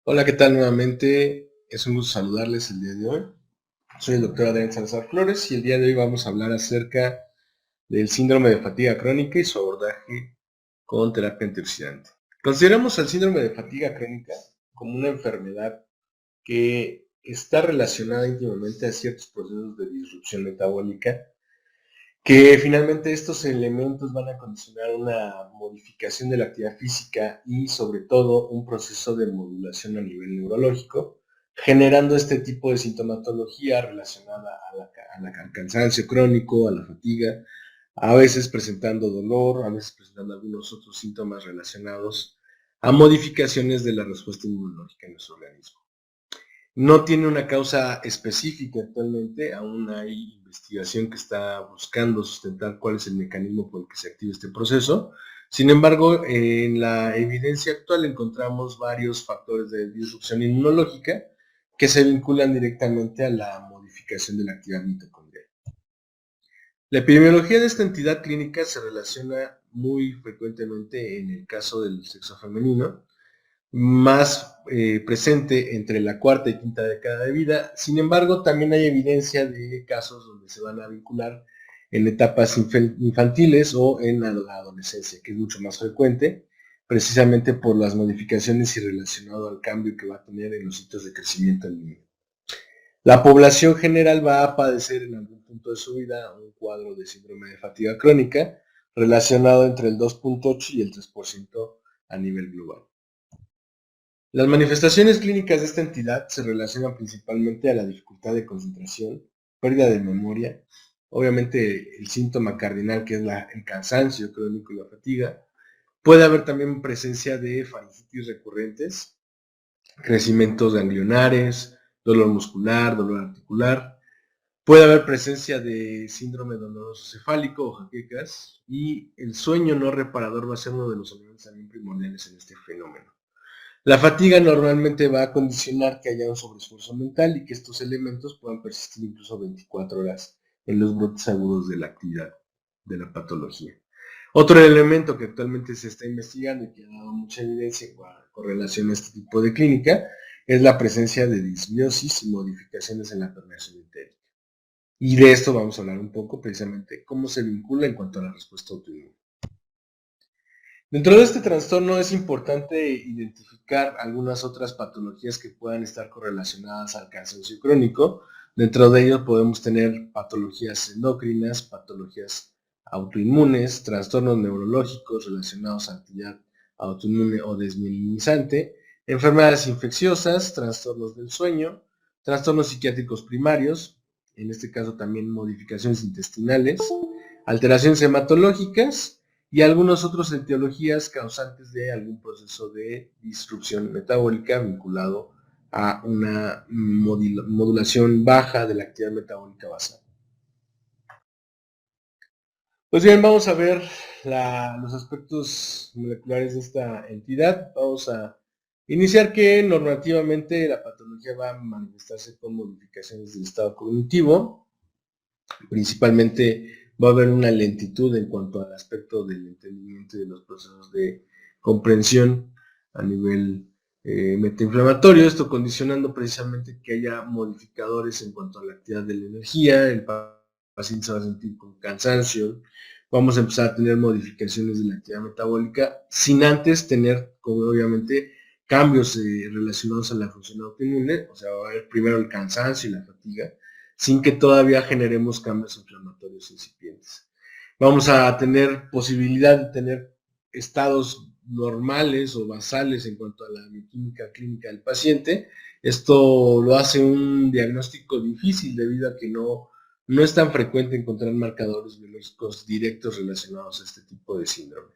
Hola, ¿qué tal nuevamente? Es un gusto saludarles el día de hoy. Soy el doctor Adrián Salazar Flores y el día de hoy vamos a hablar acerca del síndrome de fatiga crónica y su abordaje con terapia antioxidante. Consideramos el síndrome de fatiga crónica como una enfermedad que está relacionada íntimamente a ciertos procesos de disrupción metabólica, que finalmente estos elementos van a condicionar una modificación de la actividad física y sobre todo un proceso de modulación a nivel neurológico, generando este tipo de sintomatología relacionada al cansancio crónico, a la fatiga, a veces presentando dolor, a veces presentando algunos otros síntomas relacionados a modificaciones de la respuesta inmunológica en nuestro organismo. No tiene una causa específica actualmente, aún hay investigación que está buscando sustentar cuál es el mecanismo por el que se activa este proceso. Sin embargo, en la evidencia actual encontramos varios factores de disrupción inmunológica que se vinculan directamente a la modificación de la actividad mitocondrial. La epidemiología de esta entidad clínica se relaciona muy frecuentemente en el caso del sexo femenino, más presente entre la cuarta y quinta década de vida. Sin embargo, también hay evidencia de casos donde se van a vincular en etapas infantiles o en la adolescencia, que es mucho más frecuente, precisamente por las modificaciones y relacionado al cambio que va a tener en los hitos de crecimiento del niño. La población general va a padecer en algún punto de su vida un cuadro de síndrome de fatiga crónica relacionado entre el 2.8 y el 3% a nivel global. Las manifestaciones clínicas de esta entidad se relacionan principalmente a la dificultad de concentración, pérdida de memoria, obviamente el síntoma cardinal que es el cansancio crónico y la fatiga. Puede haber también presencia de faringitis recurrentes, crecimientos ganglionares, dolor muscular, dolor articular. Puede haber presencia de síndrome doloroso cefálico o jaquecas, y el sueño no reparador va a ser uno de los elementos también primordiales en este fenómeno. La fatiga normalmente va a condicionar que haya un sobreesfuerzo mental y que estos elementos puedan persistir incluso 24 horas en los brotes agudos de la actividad de la patología. Otro elemento que actualmente se está investigando y que ha dado mucha evidencia con relación a este tipo de clínica es la presencia de disbiosis y modificaciones en la permeación entérica. Y de esto vamos a hablar un poco, precisamente cómo se vincula en cuanto a la respuesta autoinmune. Dentro de este trastorno es importante identificar algunas otras patologías que puedan estar correlacionadas al cansancio crónico. Dentro de ellos podemos tener patologías endocrinas, patologías autoinmunes, trastornos neurológicos relacionados a actividad autoinmune o desmielinizante, enfermedades infecciosas, trastornos del sueño, trastornos psiquiátricos primarios, en este caso también modificaciones intestinales, alteraciones hematológicas y algunas otras etiologías causantes de algún proceso de disrupción metabólica vinculado a una modulación baja de la actividad metabólica basal. Pues bien, vamos a ver los aspectos moleculares de esta entidad. Vamos a iniciar que normativamente la patología va a manifestarse con modificaciones del estado cognitivo. Principalmente va a haber una lentitud en cuanto al aspecto del entendimiento y de los procesos de comprensión a nivel metainflamatorio, esto condicionando precisamente que haya modificadores en cuanto a la actividad de la energía, el paciente se va a sentir con cansancio, vamos a empezar a tener modificaciones de la actividad metabólica sin antes tener, como obviamente, cambios relacionados a la función autoinmune, o sea, va a haber primero el cansancio y la fatiga, sin que todavía generemos cambios inflamatorios incipientes. Vamos a tener posibilidad de tener estados normales o basales en cuanto a la bioquímica clínica del paciente. Esto lo hace un diagnóstico difícil debido a que no es tan frecuente encontrar marcadores biológicos directos relacionados a este tipo de síndrome.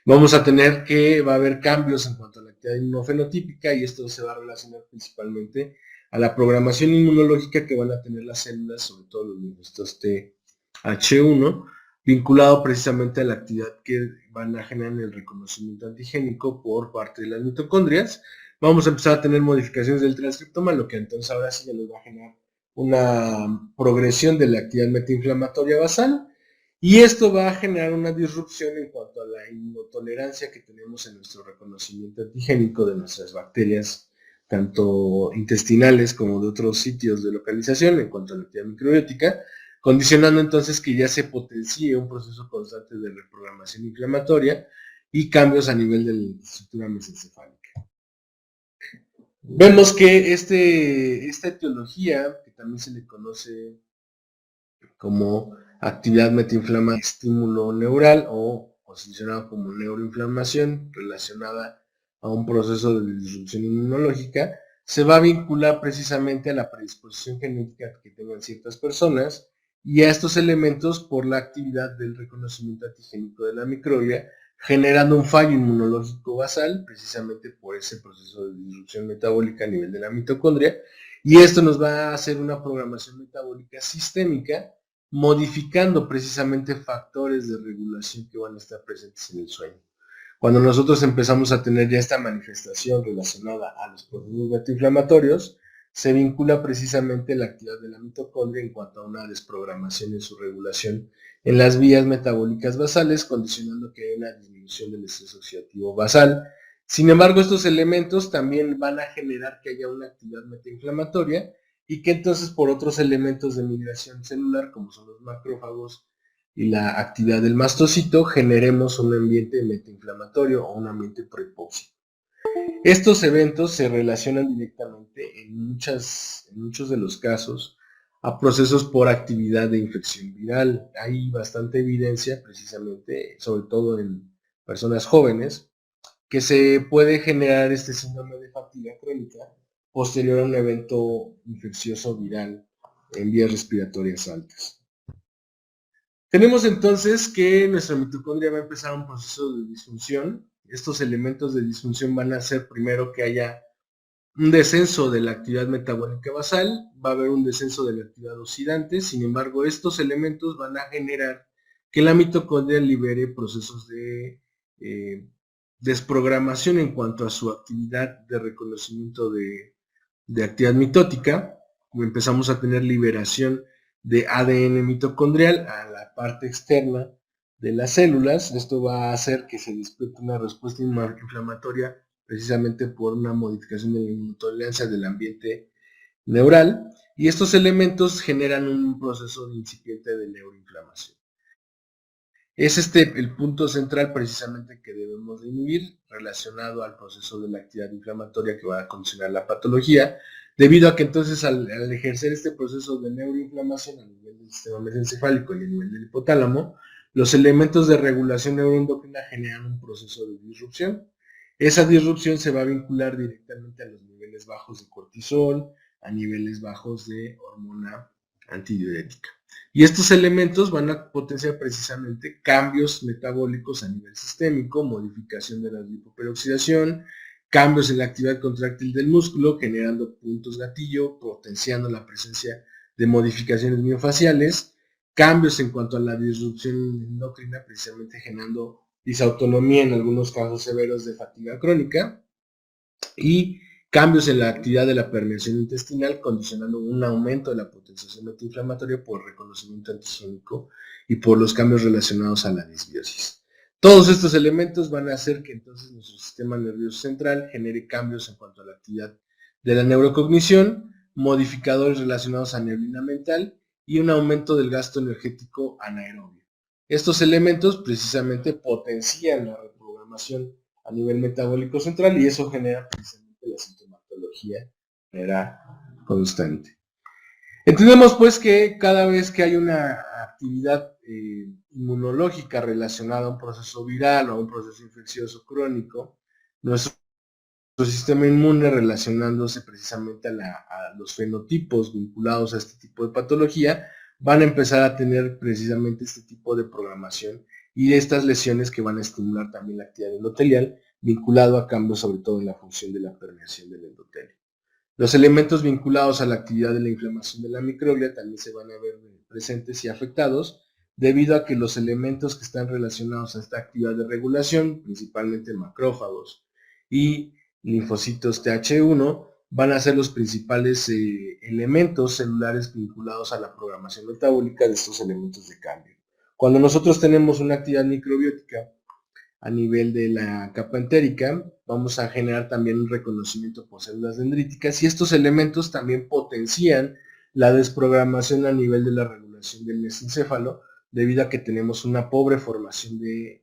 Vamos a tener que va a haber cambios en cuanto a la actividad inmunofenotípica y esto se va a relacionar principalmente a la programación inmunológica que van a tener las células, sobre todo los linfocitos TH1, vinculado precisamente a la actividad que van a generar en el reconocimiento antigénico por parte de las mitocondrias. Vamos a empezar a tener modificaciones del transcriptoma, lo que entonces ahora sí ya nos va a generar una progresión de la actividad metainflamatoria basal, y esto va a generar una disrupción en cuanto a la inmunotolerancia que tenemos en nuestro reconocimiento antigénico de nuestras bacterias tanto intestinales como de otros sitios de localización en cuanto a la actividad microbiótica, condicionando entonces que ya se potencie un proceso constante de reprogramación inflamatoria y cambios a nivel de la estructura mesencefálica. Vemos que esta etiología, que también se le conoce como actividad metainflamatoria, estímulo neural o posicionado como neuroinflamación relacionada a un proceso de disrupción inmunológica, se va a vincular precisamente a la predisposición genética que tengan ciertas personas y a estos elementos por la actividad del reconocimiento antigénico de la microbia, generando un fallo inmunológico basal, precisamente por ese proceso de disrupción metabólica a nivel de la mitocondria, y esto nos va a hacer una programación metabólica sistémica, modificando precisamente factores de regulación que van a estar presentes en el sueño. Cuando nosotros empezamos a tener ya esta manifestación relacionada a los procesos beta-inflamatorios, se vincula precisamente la actividad de la mitocondria en cuanto a una desprogramación en su regulación en las vías metabólicas basales, condicionando que haya una disminución del estrés oxidativo basal. Sin embargo, estos elementos también van a generar que haya una actividad metainflamatoria y que entonces por otros elementos de migración celular, como son los macrófagos y la actividad del mastocito, generemos un ambiente metainflamatorio o un ambiente prohipóxico. Estos eventos se relacionan directamente en muchos de los casos a procesos por actividad de infección viral. Hay bastante evidencia, precisamente, sobre todo en personas jóvenes, que se puede generar este síndrome de fatiga crónica posterior a un evento infeccioso viral en vías respiratorias altas. Tenemos entonces que nuestra mitocondria va a empezar un proceso de disfunción. Estos elementos de disfunción van a hacer primero que haya un descenso de la actividad metabólica basal, va a haber un descenso de la actividad oxidante, sin embargo estos elementos van a generar que la mitocondria libere procesos de desprogramación en cuanto a su actividad de reconocimiento de actividad mitótica, como empezamos a tener liberación de ADN mitocondrial a la parte externa de las células. Esto va a hacer que se despierte una respuesta inflamatoria precisamente por una modificación de la inmunotolerancia del ambiente neural, y estos elementos generan un proceso de incipiente de neuroinflamación. Es el punto central precisamente que debemos de inhibir relacionado al proceso de la actividad inflamatoria que va a condicionar la patología, debido a que entonces al ejercer este proceso de neuroinflamación a nivel del sistema mesencefálico y a nivel del hipotálamo, los elementos de regulación neuroendocrina generan un proceso de disrupción. Esa disrupción se va a vincular directamente a los niveles bajos de cortisol, a niveles bajos de hormona antidiurética. Y estos elementos van a potenciar precisamente cambios metabólicos a nivel sistémico, modificación de la lipoperoxidación, cambios en la actividad contráctil del músculo, generando puntos gatillo, potenciando la presencia de modificaciones miofaciales, cambios en cuanto a la disrupción endocrina, precisamente generando disautonomía en algunos casos severos de fatiga crónica, y cambios en la actividad de la permeación intestinal, condicionando un aumento de la potenciación antiinflamatoria por reconocimiento antigénico y por los cambios relacionados a la disbiosis. Todos estos elementos van a hacer que entonces nuestro sistema nervioso central genere cambios en cuanto a la actividad de la neurocognición, modificadores relacionados a neblina mental y un aumento del gasto energético anaerobio. Estos elementos precisamente potencian la reprogramación a nivel metabólico central y eso genera precisamente la sintomatología de manera constante. Entendemos pues que cada vez que hay una actividad inmunológica relacionada a un proceso viral o a un proceso infeccioso crónico, nuestro sistema inmune relacionándose precisamente a los fenotipos vinculados a este tipo de patología, van a empezar a tener precisamente este tipo de programación y estas lesiones que van a estimular también la actividad endotelial, vinculado a cambios sobre todo en la función de la permeación del endotelio. Los elementos vinculados a la actividad de la inflamación de la microglia también se van a ver presentes y afectados, debido a que los elementos que están relacionados a esta actividad de regulación, principalmente macrófagos y linfocitos Th1, van a ser los principales elementos celulares vinculados a la programación metabólica de estos elementos de cambio. Cuando nosotros tenemos una actividad microbiótica a nivel de la capa entérica. Vamos a generar también un reconocimiento por células dendríticas y estos elementos también potencian la desprogramación a nivel de la regulación del mesencéfalo, debido a que tenemos una pobre formación de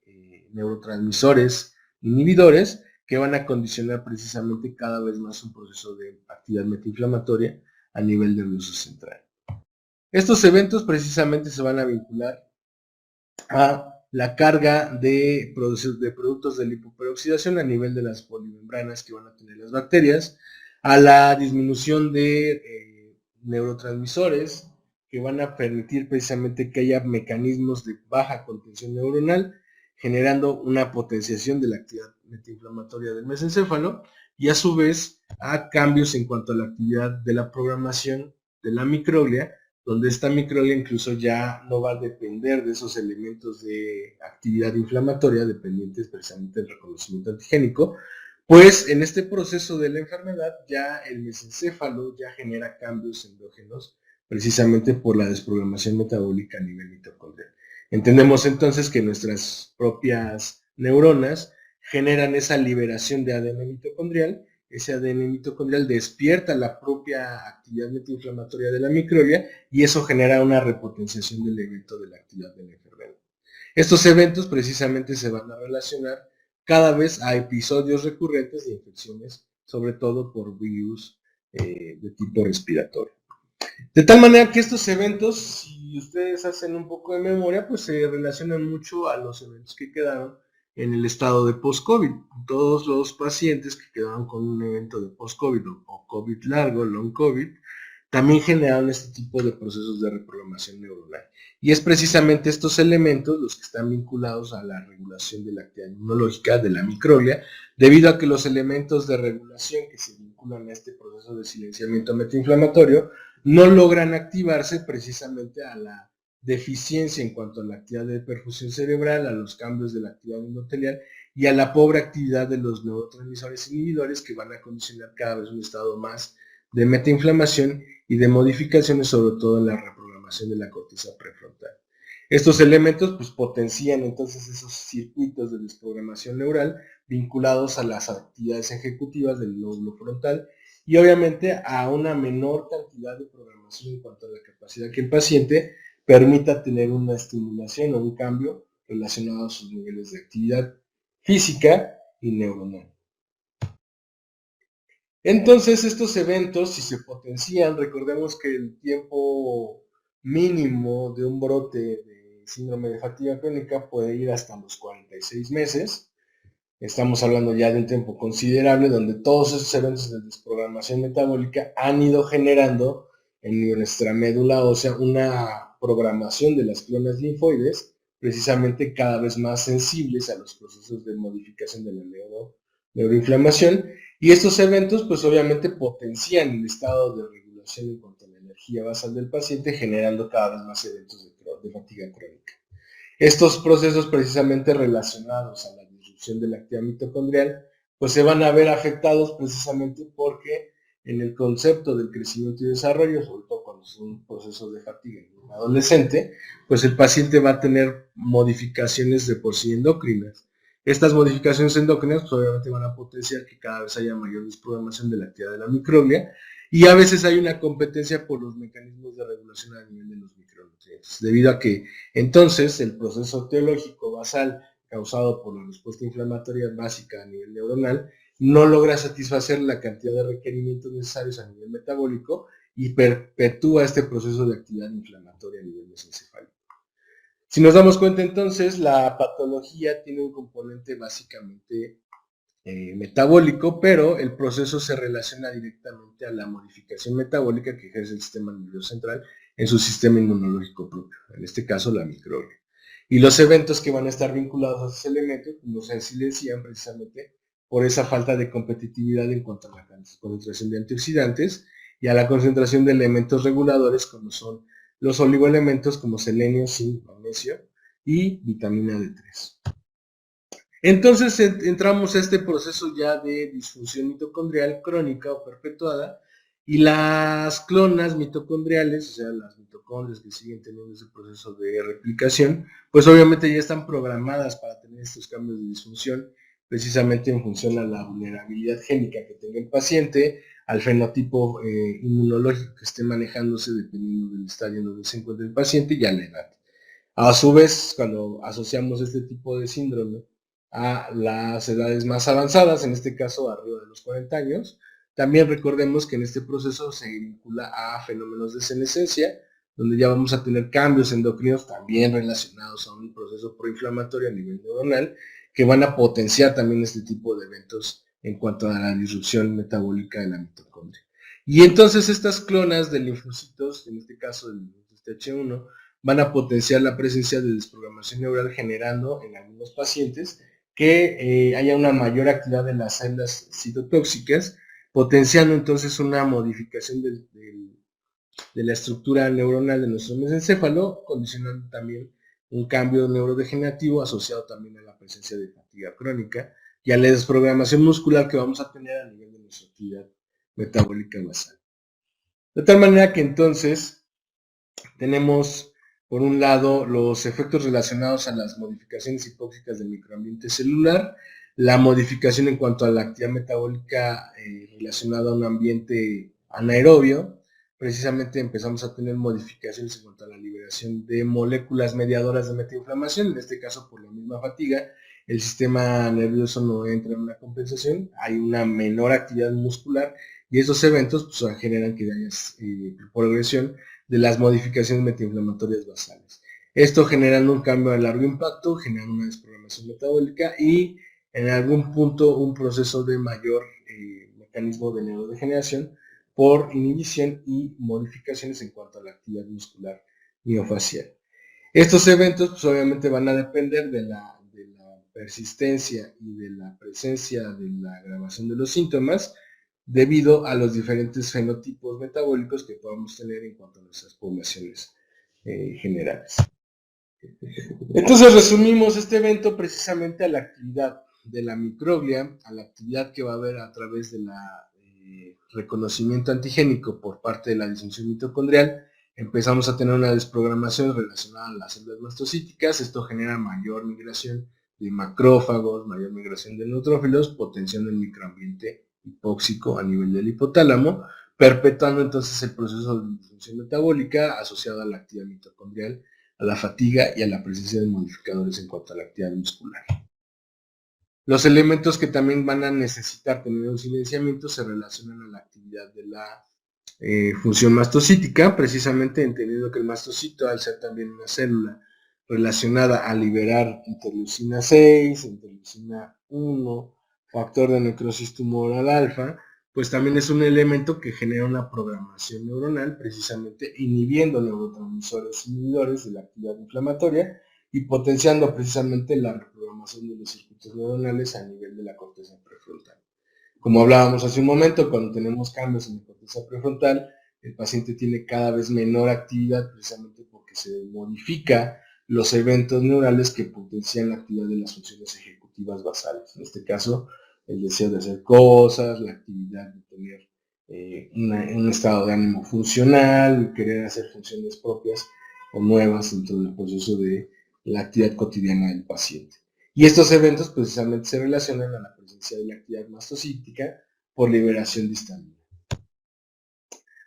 neurotransmisores inhibidores que van a condicionar precisamente cada vez más un proceso de actividad metainflamatoria a nivel nervioso central. Estos eventos precisamente se van a vincular a la carga de productos de lipoperoxidación a nivel de las polimembranas que van a tener las bacterias, a la disminución de neurotransmisores que van a permitir precisamente que haya mecanismos de baja contención neuronal, generando una potenciación de la actividad metainflamatoria del mesencéfalo y a su vez a cambios en cuanto a la actividad de la programación de la microglia, donde esta microglia incluso ya no va a depender de esos elementos de actividad inflamatoria dependientes precisamente del reconocimiento antigénico, pues en este proceso de la enfermedad ya el mesencéfalo ya genera cambios endógenos precisamente por la desprogramación metabólica a nivel mitocondrial. Entendemos entonces que nuestras propias neuronas generan esa liberación de ADN mitocondrial. Ese ADN mitocondrial despierta la propia actividad metainflamatoria de la microglia y eso genera una repotenciación del evento de la actividad de la enfermedad. Estos eventos precisamente se van a relacionar cada vez a episodios recurrentes de infecciones, sobre todo por virus de tipo respiratorio. De tal manera que estos eventos, si ustedes hacen un poco de memoria, pues se relacionan mucho a los eventos que quedaron en el estado de post-COVID. Todos los pacientes que quedaron con un evento de post-COVID o COVID largo, long COVID, también generaron este tipo de procesos de reprogramación neuronal. Y es precisamente estos elementos los que están vinculados a la regulación de la actividad inmunológica de la microglia, debido a que los elementos de regulación que se vinculan a este proceso de silenciamiento metainflamatorio no logran activarse precisamente a la deficiencia en cuanto a la actividad de perfusión cerebral, a los cambios de la actividad endotelial y a la pobre actividad de los neurotransmisores inhibidores que van a condicionar cada vez un estado más de metainflamación y de modificaciones, sobre todo en la reprogramación de la corteza prefrontal. Estos elementos pues potencian entonces esos circuitos de desprogramación neural vinculados a las actividades ejecutivas del lóbulo frontal y obviamente a una menor cantidad de programación en cuanto a la capacidad que el paciente permita tener una estimulación o un cambio relacionado a sus niveles de actividad física y neuronal. Entonces estos eventos, si se potencian, recordemos que el tiempo mínimo de un brote de síndrome de fatiga crónica puede ir hasta los 46 meses. Estamos hablando ya de un tiempo considerable donde todos esos eventos de desprogramación metabólica han ido generando en nuestra médula ósea una programación de las células linfoides precisamente cada vez más sensibles a los procesos de modificación de la neuroinflamación, y estos eventos pues obviamente potencian el estado de regulación en cuanto a la energía basal del paciente, generando cada vez más eventos de fatiga crónica. Estos procesos precisamente relacionados a la disrupción de la actividad mitocondrial, pues se van a ver afectados precisamente porque en el concepto del crecimiento y desarrollo, sobre todo cuando es un proceso de fatiga en un adolescente, pues el paciente va a tener modificaciones de por sí endocrinas. Estas modificaciones endocrinas pues obviamente van a potenciar que cada vez haya mayor desprogramación de la actividad de la microglia y a veces hay una competencia por los mecanismos de regulación a nivel de los micronutrientes, debido a que entonces el proceso teológico basal causado por la respuesta inflamatoria básica a nivel neuronal no logra satisfacer la cantidad de requerimientos necesarios a nivel metabólico y perpetúa este proceso de actividad inflamatoria a nivel mesencefálico. Si nos damos cuenta entonces, la patología tiene un componente básicamente metabólico, pero el proceso se relaciona directamente a la modificación metabólica que ejerce el sistema nervioso central en su sistema inmunológico propio, en este caso la microglia. Y los eventos que van a estar vinculados a esos elementos no se silencian precisamente por esa falta de competitividad en cuanto a la concentración de antioxidantes y a la concentración de elementos reguladores como son los oligoelementos como selenio, zinc, magnesio y vitamina D3. Entonces entramos a este proceso ya de disfunción mitocondrial crónica o perpetuada, Y las clonas mitocondriales, o sea, las mitocondrias que siguen teniendo ese proceso de replicación, pues obviamente ya están programadas para tener estos cambios de disfunción, precisamente en función a la vulnerabilidad génica que tenga el paciente, al fenotipo inmunológico que esté manejándose dependiendo del estadio en donde se encuentre el paciente y a la edad. A su vez, cuando asociamos este tipo de síndrome a las edades más avanzadas, en este caso arriba de los 40 años, también recordemos que en este proceso se vincula a fenómenos de senescencia, donde ya vamos a tener cambios endocrinos también relacionados a un proceso proinflamatorio a nivel neuronal, que van a potenciar también este tipo de eventos en cuanto a la disrupción metabólica de la mitocondria. Y entonces estas clonas de linfocitos, en este caso del linfocito H1, van a potenciar la presencia de desprogramación neural, generando en algunos pacientes que haya una mayor actividad de las células citotóxicas, potenciando entonces una modificación de la estructura neuronal de nuestro mesencéfalo, condicionando también un cambio neurodegenerativo asociado también a la presencia de fatiga crónica y a la desprogramación muscular que vamos a tener a nivel de nuestra actividad metabólica basal. De tal manera que entonces tenemos, por un lado, los efectos relacionados a las modificaciones hipóxicas del microambiente celular, la modificación en cuanto a la actividad metabólica relacionada a un ambiente anaerobio. Precisamente empezamos a tener modificaciones en cuanto a la liberación de moléculas mediadoras de metainflamación, en este caso por la misma fatiga. El sistema nervioso no entra en una compensación, hay una menor actividad muscular y esos eventos pues, generan que haya progresión de las modificaciones metainflamatorias basales. Esto generando un cambio de largo impacto, generando una desprogramación metabólica y en algún punto un proceso de mayor mecanismo de neurodegeneración por inhibición y modificaciones en cuanto a la actividad muscular miofacial. Estos eventos pues, obviamente van a depender de la persistencia y de la presencia de la agravación de los síntomas, debido a los diferentes fenotipos metabólicos que podamos tener en cuanto a nuestras poblaciones generales. Entonces resumimos este evento precisamente a la actividad de la microglia, a la actividad que va a haber a través de la reconocimiento antigénico por parte de la disfunción mitocondrial. Empezamos a tener una desprogramación relacionada a las células mastocíticas. Esto genera mayor migración de macrófagos, mayor migración de neutrófilos, potenciando el microambiente hipóxico a nivel del hipotálamo, perpetuando entonces el proceso de disfunción metabólica asociado a la actividad mitocondrial, a la fatiga y a la presencia de modificadores en cuanto a la actividad muscular. Los elementos que también van a necesitar tener un silenciamiento se relacionan a la actividad de la función mastocítica, precisamente entendiendo que el mastocito, al ser también una célula relacionada a liberar interleucina 6, interleucina 1, factor de necrosis tumoral alfa, pues también es un elemento que genera una programación neuronal, precisamente inhibiendo neurotransmisores inhibidores de la actividad inflamatoria y potenciando precisamente la reprogramación de los circuitos neuronales a nivel de la corteza prefrontal. Como hablábamos hace un momento, cuando tenemos cambios en la corteza prefrontal, el paciente tiene cada vez menor actividad precisamente porque se modifica los eventos neurales que potencian la actividad de las funciones ejecutivas basales. En este caso, el deseo de hacer cosas, la actividad de tener un estado de ánimo funcional, querer hacer funciones propias o nuevas dentro del proceso de la actividad cotidiana del paciente. Y estos eventos precisamente se relacionan a la presencia de la actividad mastocítica por liberación de histamina.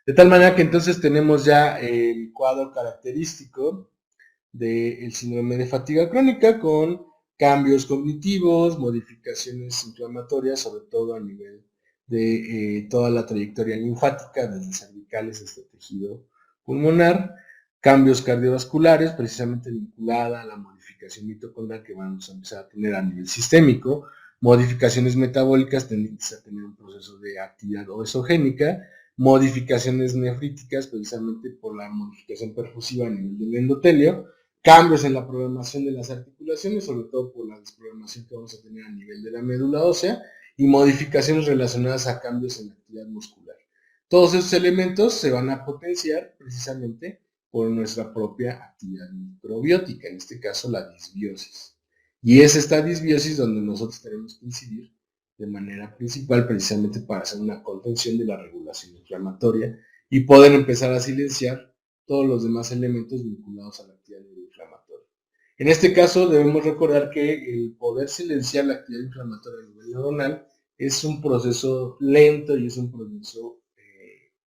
De tal manera que entonces tenemos ya el cuadro característico del síndrome de fatiga crónica con cambios cognitivos, modificaciones inflamatorias, sobre todo a nivel de toda la trayectoria linfática, desde cervicales hasta el tejido pulmonar, cambios cardiovasculares, precisamente vinculada a la modificación mitocondrial que vamos a empezar a tener a nivel sistémico, modificaciones metabólicas tendientes a tener un proceso de actividad obesogénica, modificaciones nefríticas, precisamente por la modificación perfusiva a nivel del endotelio, cambios en la programación de las articulaciones, sobre todo por la desprogramación que vamos a tener a nivel de la médula ósea, y modificaciones relacionadas a cambios en la actividad muscular. Todos esos elementos se van a potenciar precisamente por nuestra propia actividad microbiótica, en este caso la disbiosis. Y es esta disbiosis donde nosotros tenemos que incidir de manera principal, precisamente para hacer una contención de la regulación inflamatoria y poder empezar a silenciar todos los demás elementos vinculados a la actividad neuroinflamatoria. En este caso debemos recordar que el poder silenciar la actividad inflamatoria a nivel neuronal es un proceso lento y es un proceso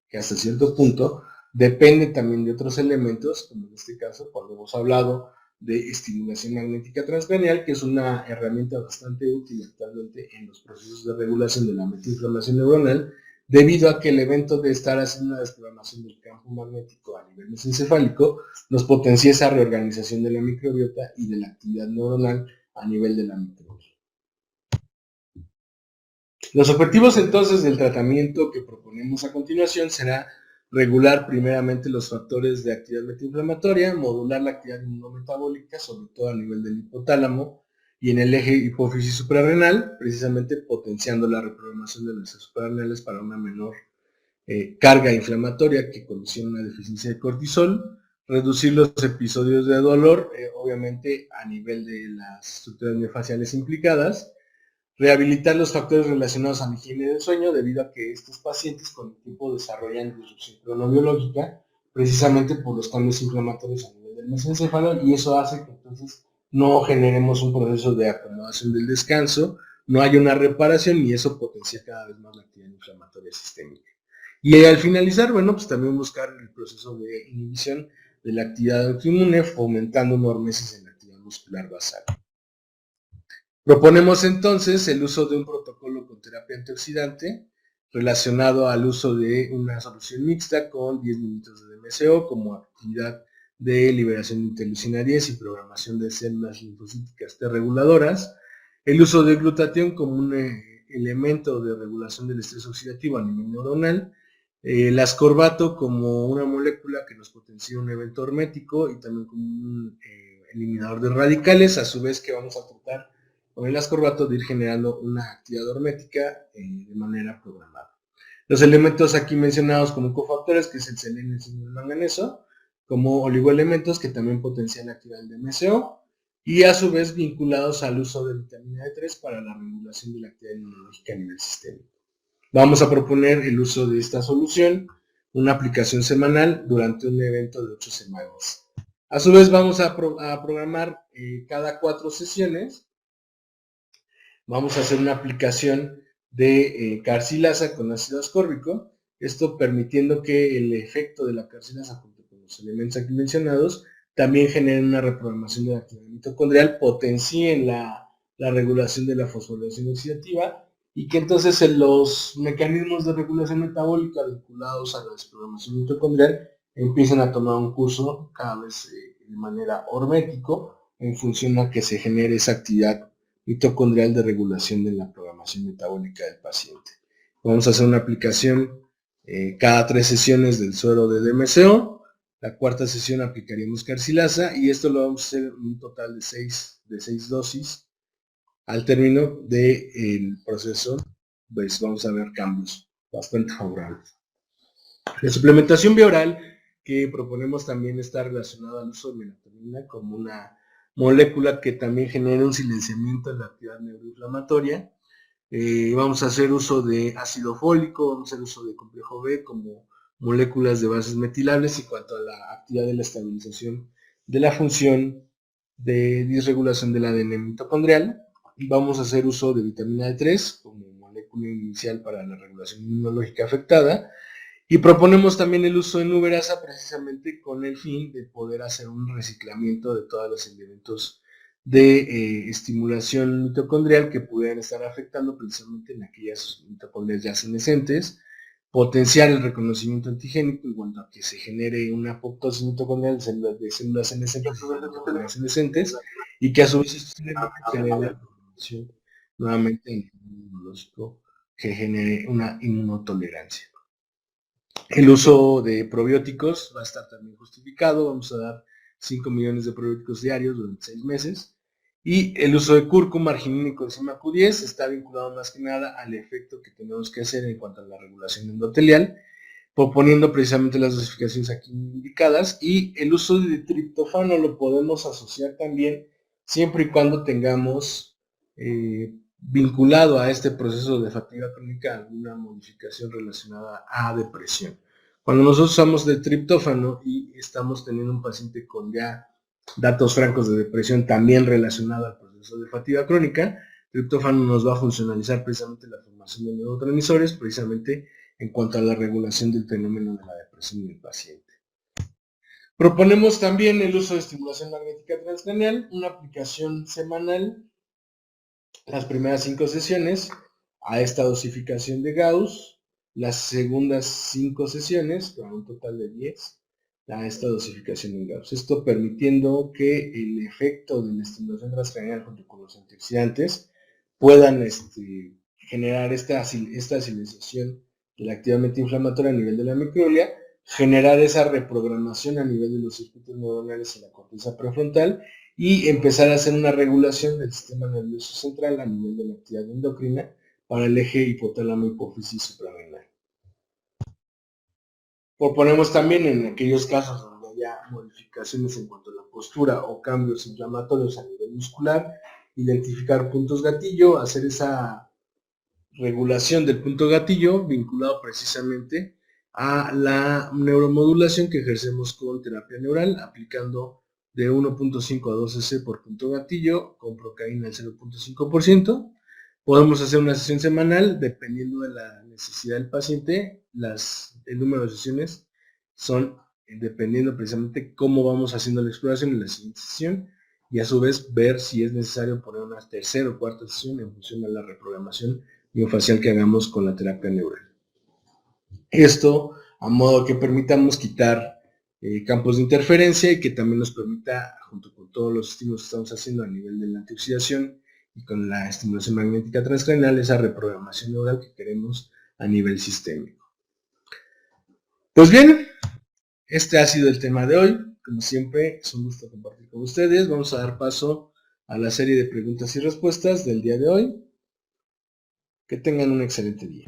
que hasta cierto punto depende también de otros elementos, como en este caso cuando hemos hablado de estimulación magnética transcranial, que es una herramienta bastante útil actualmente en los procesos de regulación de la metainflamación neuronal, debido a que el evento de estar haciendo una desprogramación del campo magnético a nivel mesencefálico nos potencia esa reorganización de la microbiota y de la actividad neuronal a nivel de la microbiota. Los objetivos entonces del tratamiento que proponemos a continuación será regular primeramente los factores de actividad metainflamatoria, modular la actividad inmunometabólica, sobre todo a nivel del hipotálamo y en el eje hipófisis suprarrenal, precisamente potenciando la reprogramación de nuestras suprarrenales para una menor carga inflamatoria que condiciona una deficiencia de cortisol, reducir los episodios de dolor, obviamente a nivel de las estructuras miofasciales implicadas, rehabilitar los factores relacionados a la higiene del sueño, debido a que estos pacientes con el tiempo desarrollan disrupción cronobiológica, precisamente por los cambios inflamatorios a nivel del mesencéfalo, y eso hace que entonces no generemos un proceso de acomodación del descanso, no hay una reparación y eso potencia cada vez más la actividad inflamatoria sistémica. Y al finalizar, bueno, pues también buscar el proceso de inhibición de la actividad autoinmune, fomentando un hormesis en la actividad muscular basal. Proponemos entonces el uso de un protocolo con terapia antioxidante relacionado al uso de una solución mixta con 10 minutos de DMSO como actividad de liberación de interleucina 10 y programación de células linfocíticas T reguladoras, el uso de glutatión como un elemento de regulación del estrés oxidativo a nivel neuronal, el ascorbato como una molécula que nos potencia un evento hormético y también como un eliminador de radicales, a su vez que vamos a tratar con el ascorbato de ir generando una actividad hormética de manera programada. Los elementos aquí mencionados como cofactores, que es el selenio, el zinc y el manganeso, como oligoelementos que también potencian la actividad del MSO, y a su vez vinculados al uso de vitamina D3 para la regulación de la actividad inmunológica a nivel sistémico. Vamos a proponer el uso de esta solución, una aplicación semanal durante un evento de 8 semanas. A su vez vamos a programar cada 4 sesiones. Vamos a hacer una aplicación de carcilasa con ácido ascórbico, esto permitiendo que el efecto de la carcilasa junto con los elementos aquí mencionados también generen una reprogramación de la actividad mitocondrial, potencien la regulación de la fosforilación oxidativa y que entonces los mecanismos de regulación metabólica vinculados a la desprogramación mitocondrial empiecen a tomar un curso cada vez de manera hormético en función a que se genere esa actividad mitocondrial de regulación de la programación metabólica del paciente. Vamos a hacer una aplicación cada 3 sesiones del suero de DMSO. La cuarta sesión aplicaríamos carcilasa y esto lo vamos a hacer un total de 6 dosis. Al término del proceso, pues vamos a ver cambios bastante favorables. La suplementación bioral que proponemos también está relacionada al uso de melatonina como una molécula que también genera un silenciamiento de la actividad neuroinflamatoria. Vamos a hacer uso de ácido fólico, vamos a hacer uso de complejo B como moléculas de bases metilables en cuanto a la actividad de la estabilización de la función de disregulación del ADN mitocondrial. Vamos a hacer uso de vitamina D3 como molécula inicial para la regulación inmunológica afectada. Y proponemos también el uso de nuberasa precisamente con el fin de poder hacer un reciclamiento de todos los elementos de estimulación mitocondrial que pudieran estar afectando precisamente en aquellas mitocondrias ya senescentes, potenciar el reconocimiento antigénico en cuanto a que se genere una apoptosis mitocondrial de células senescentes y que a su vez esto genere la programación nuevamente en el inmunológico que genere una inmunotolerancia. El uso de probióticos va a estar también justificado, vamos a dar 5 millones de probióticos diarios durante 6 meses. Y el uso de cúrcuma, arginina y coenzima Q10 está vinculado más que nada al efecto que tenemos que hacer en cuanto a la regulación endotelial, proponiendo precisamente las dosificaciones aquí indicadas. Y el uso de triptofano lo podemos asociar también siempre y cuando tengamos vinculado a este proceso de fatiga crónica alguna modificación relacionada a depresión. Cuando nosotros usamos del triptófano y estamos teniendo un paciente con ya datos francos de depresión también relacionado al proceso de fatiga crónica, triptófano nos va a funcionalizar precisamente la formación de neurotransmisores, precisamente en cuanto a la regulación del fenómeno de la depresión en el paciente. Proponemos también el uso de estimulación magnética transcranial, una aplicación semanal, las primeras 5 sesiones a esta dosificación de Gauss, las segundas 5 sesiones, para un total de 10, a esta dosificación en Gauss. Esto permitiendo que el efecto de la estimulación transcranial junto con los antioxidantes puedan generar esta silenciación de la activamente inflamatoria a nivel de la microglia, generar esa reprogramación a nivel de los circuitos neuronales en la corteza prefrontal y empezar a hacer una regulación del sistema nervioso central a nivel de la actividad endocrina para el eje hipotálamo hipófisis suprarrenal. Proponemos también en aquellos casos donde haya modificaciones en cuanto a la postura o cambios inflamatorios a nivel muscular, identificar puntos gatillo, hacer esa regulación del punto gatillo vinculado precisamente a la neuromodulación que ejercemos con terapia neural, aplicando de 1.5 a 2 cc por punto gatillo con procaína al 0.5%. Podemos hacer una sesión semanal dependiendo de la necesidad del paciente. El número de sesiones son dependiendo precisamente cómo vamos haciendo la exploración en la siguiente sesión y a su vez ver si es necesario poner una tercera o cuarta sesión en función de la reprogramación miofacial que hagamos con la terapia neural. Esto a modo que permitamos quitar campos de interferencia y que también nos permita, junto con todos los estímulos que estamos haciendo a nivel de la antioxidación y con la estimulación magnética transcranial, esa reprogramación neural que queremos a nivel sistémico. Pues bien, este ha sido el tema de hoy. Como siempre, es un gusto compartir con ustedes. Vamos a dar paso a la serie de preguntas y respuestas del día de hoy. Que tengan un excelente día.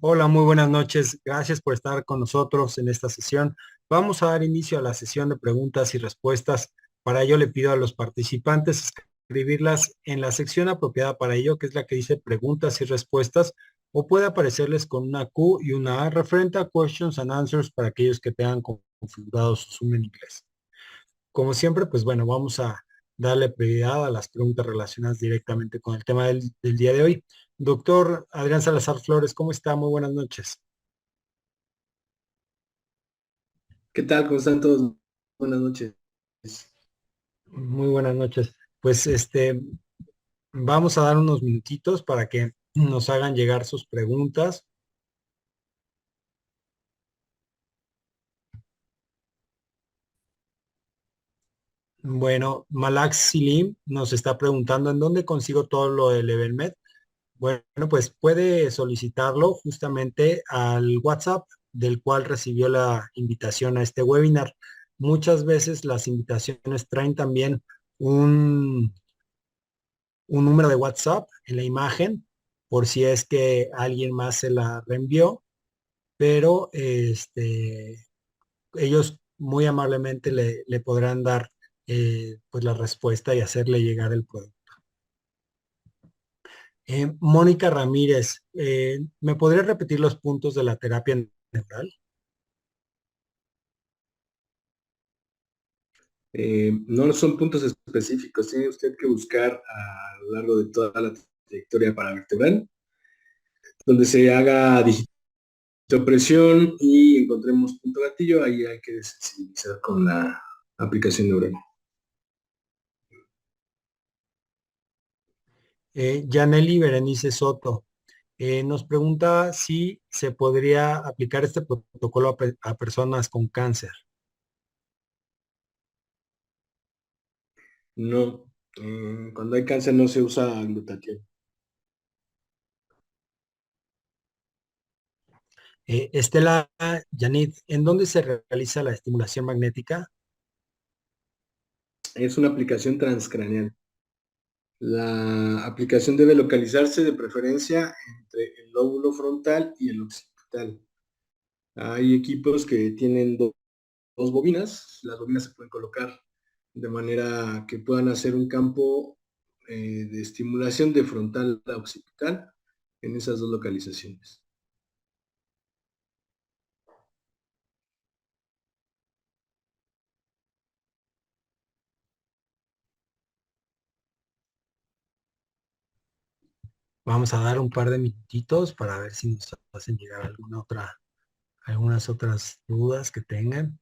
Hola, muy buenas noches. Gracias por estar con nosotros en esta sesión. Vamos a dar inicio a la sesión de preguntas y respuestas. Para ello le pido a los participantes escribirlas en la sección apropiada para ello, que es la que dice preguntas y respuestas, o puede aparecerles con una Q y una A referente a questions and answers para aquellos que tengan configurado su Zoom en inglés. Como siempre, pues bueno, vamos a darle prioridad a las preguntas relacionadas directamente con el tema del día de hoy. Doctor Adrián Salazar Flores, ¿cómo está? Muy buenas noches. ¿Qué tal? ¿Cómo están todos? Buenas noches. Muy buenas noches. Pues vamos a dar unos minutitos para que nos hagan llegar sus preguntas. Bueno, Malak Silim nos está preguntando en dónde consigo todo lo del Evenmed. Bueno, pues puede solicitarlo justamente al WhatsApp del cual recibió la invitación a este webinar. Muchas veces las invitaciones traen también un, un número de WhatsApp en la imagen por si es que alguien más se la reenvió, pero ellos muy amablemente le podrán dar pues la respuesta y hacerle llegar el producto. Mónica Ramírez, ¿me podría repetir los puntos de la terapia neural? No son puntos específicos, tiene usted que buscar a lo largo de toda la trayectoria paravertebral, donde se haga digitopresión y encontremos punto gatillo, ahí hay que desensibilizar con la aplicación neural. Yaneli Berenice Soto nos pregunta si se podría aplicar este protocolo a personas con cáncer. No, cuando hay cáncer no se usa glutatión. Estela, Janit, ¿en dónde se realiza la estimulación magnética? Es una aplicación transcraneal. La aplicación debe localizarse de preferencia entre el lóbulo frontal y el occipital. Hay equipos que tienen dos bobinas. Las bobinas se pueden colocar de manera que puedan hacer un campo de estimulación de frontal a occipital en esas dos localizaciones. Vamos a dar un par de minutitos para ver si nos hacen llegar algunas otras dudas que tengan.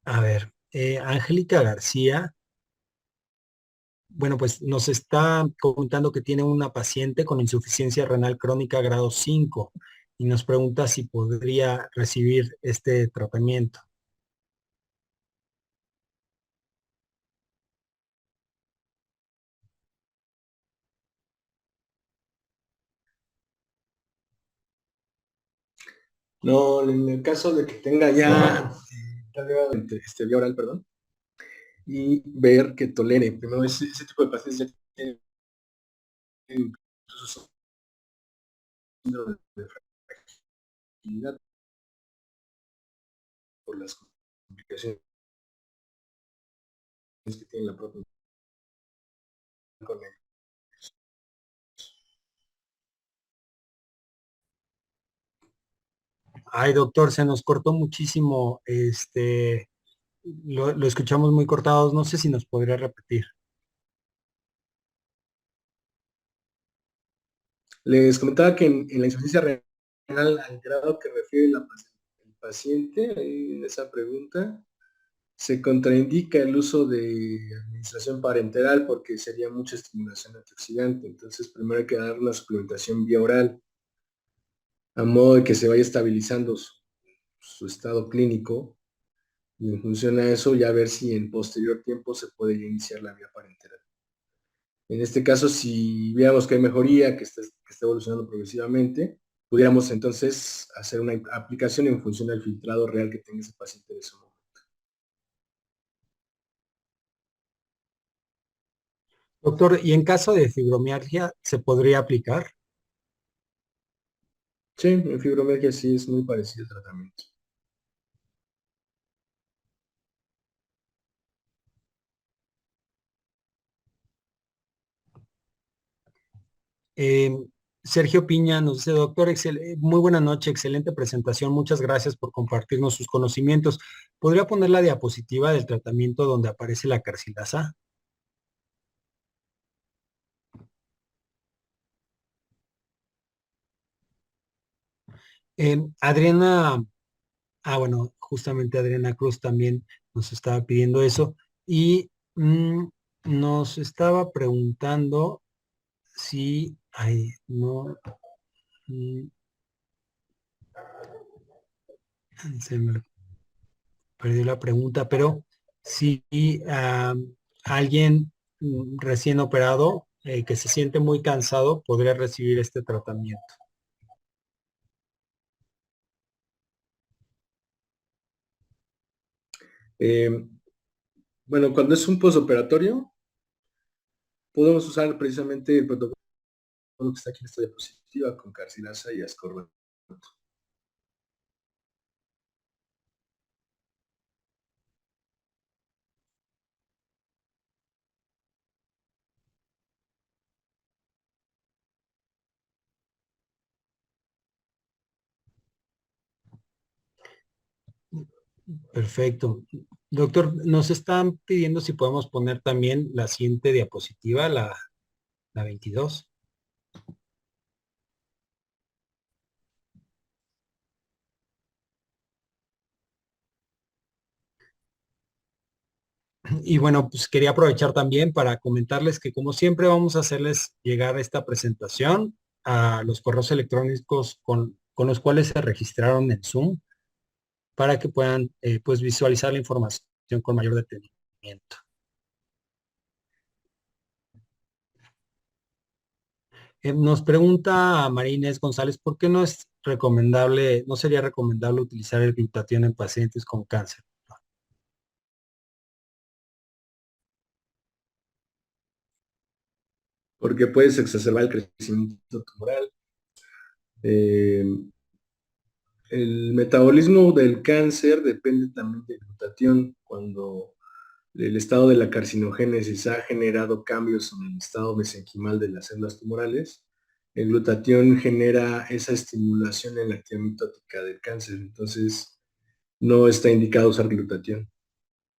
A ver, Angélica García, bueno, pues nos está comentando que tiene una paciente con insuficiencia renal crónica grado 5 y nos pregunta si podría recibir este tratamiento. No, en el caso de que tenga ya vía oral, perdón, y ver que tolere. Primero, ese tipo de pacientes ya tienen incluso síndrome de fragilidad por las complicaciones que tiene la propia con él. Ay, doctor, se nos cortó muchísimo, lo escuchamos muy cortados, no sé si nos podría repetir. Les comentaba que en la insuficiencia renal, al grado que refiere el paciente, en esa pregunta, se contraindica el uso de administración parenteral porque sería mucha estimulación antioxidante. Entonces, primero hay que dar una suplementación vía oral, a modo de que se vaya estabilizando su estado clínico y en función a eso ya ver si en posterior tiempo se puede ya iniciar la vía parenteral. En este caso, si viéramos que hay mejoría, que está evolucionando progresivamente, pudiéramos entonces hacer una aplicación en función al filtrado real que tenga ese paciente de ese momento. Doctor, ¿y en caso de fibromialgia se podría aplicar? Sí, en fibromialgia sí es muy parecido el tratamiento. Eh, Sergio Piña nos dice, doctor, muy buena noche, excelente presentación, muchas gracias por compartirnos sus conocimientos. ¿Podría poner la diapositiva del tratamiento donde aparece la carcilasa? Adriana, bueno, justamente Adriana Cruz también nos estaba pidiendo eso y nos estaba preguntando si, ay, no, mm, se me perdió la pregunta, pero si alguien recién operado que se siente muy cansado podría recibir este tratamiento. Eh, bueno, cuando es un postoperatorio, podemos usar precisamente el protocolo que está aquí en esta diapositiva con carcilasa y ascorbato. Perfecto. Doctor, nos están pidiendo si podemos poner también la siguiente diapositiva, la 22. Y bueno, pues quería aprovechar también para comentarles que como siempre vamos a hacerles llegar esta presentación a los correos electrónicos con los cuales se registraron en Zoom para que puedan pues visualizar la información con mayor detenimiento. Nos pregunta María Inés González, ¿por qué no es recomendable, no sería recomendable utilizar el glutatión en pacientes con cáncer? Porque puedes exacerbar el crecimiento tumoral. Eh, el metabolismo del cáncer depende también del glutatión. Cuando el estado de la carcinogénesis ha generado cambios en el estado mesenquimal de las células tumorales, el glutatión genera esa estimulación en la actividad mitótica del cáncer. Entonces, no está indicado usar glutatión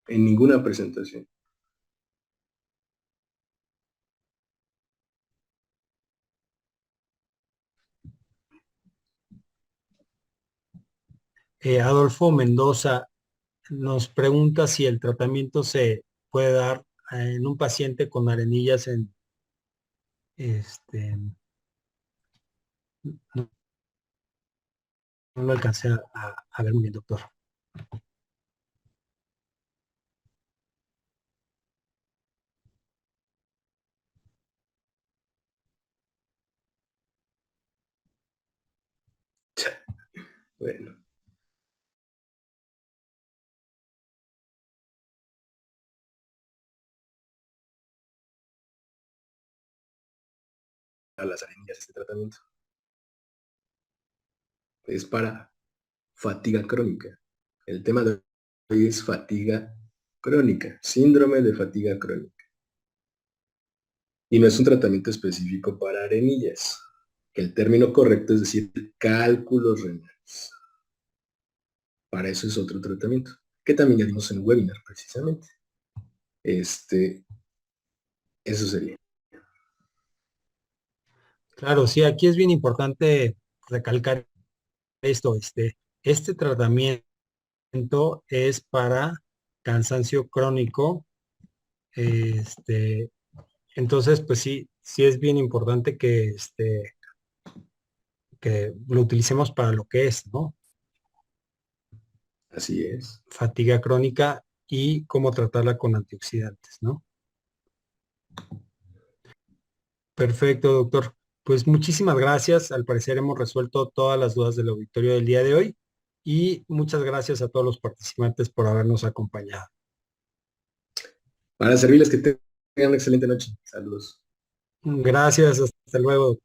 en ninguna presentación. Adolfo Mendoza nos pregunta si el tratamiento se puede dar en un paciente con arenillas en, no, no lo alcancé a ver muy bien, doctor. Bueno, a las arenillas este tratamiento es para fatiga crónica. El tema de hoy es fatiga crónica, síndrome de fatiga crónica. Y no es un tratamiento específico para arenillas. El término correcto es decir, cálculos renales. Para eso es otro tratamiento, que también ya dimos en el webinar precisamente. Eso sería. Claro, sí, aquí es bien importante recalcar esto, este tratamiento es para cansancio crónico, este, entonces, pues sí, sí es bien importante que lo utilicemos para lo que es, ¿no? Así es. Fatiga crónica y cómo tratarla con antioxidantes, ¿no? Perfecto, doctor. Pues muchísimas gracias. Al parecer hemos resuelto todas las dudas del auditorio del día de hoy y muchas gracias a todos los participantes por habernos acompañado. Para servirles, que tengan una excelente noche. Saludos. Gracias, hasta luego.